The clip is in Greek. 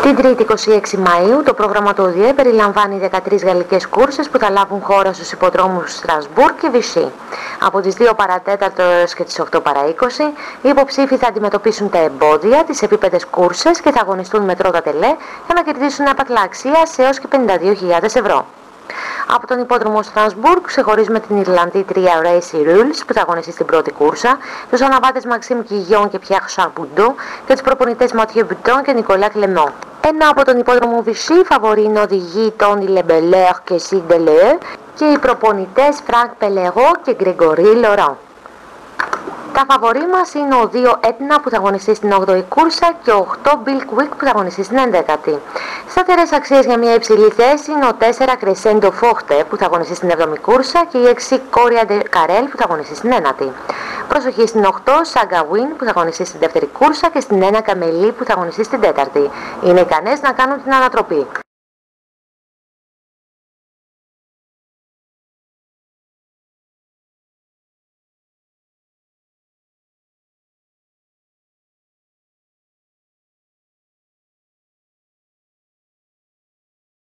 Την 3η 26 Μαΐου το πρόγραμμα του ΟΔΙΕ περιλαμβάνει 13 γαλλικές κούρσες που θα λάβουν χώρα στους υποδρόμους Στρασβούργκ και Βισί. Από τις 2 παρατέταρτο έως και τις 8 παρά 20, οι υποψήφοι θα αντιμετωπίσουν τα εμπόδια, τις επίπεδες κούρσες και θα αγωνιστούν με τρότα τελέ για να κερδίσουν έπαθλα αξίας έως και 52.000 ευρώ. Από τον υπόδρομο Στρασβούργκ ξεχωρίζουμε την Ιρλανδίτρια Racy Rules που θα αγωνιστεί στην πρώτη κούρσα, τους αναβάτες Maxime Guillon και Pierre Charbonneau και τους προπονητές Mathieu Bouton και Nicolas Clément. Ενώ από τον υπόδρομο Vichy φαβορεί είναι οδηγοί Tony Lebelleur και Sid Deleu και οι προπονητές Franck Pellereau και Grégory Laurent. Τα φαβορί μας είναι ο 2 Etna που θα αγωνιστεί στην 8η κούρσα και ο 8 Bill Quick που θα αγωνιστεί στην 11η. Σταθερές αξίες για μια υψηλή θέση είναι ο 4 Crescendo Forte που θα αγωνιστεί στην 7η κούρσα και η 6 Coria de Carel που θα αγωνιστεί στην 9η. Προσοχή στην 8 Saga Win που θα αγωνιστεί στην 2η κούρσα και στην 1 Camélie που θα αγωνιστεί στην 4η. Είναι ικανές να κάνουν την ανατροπή.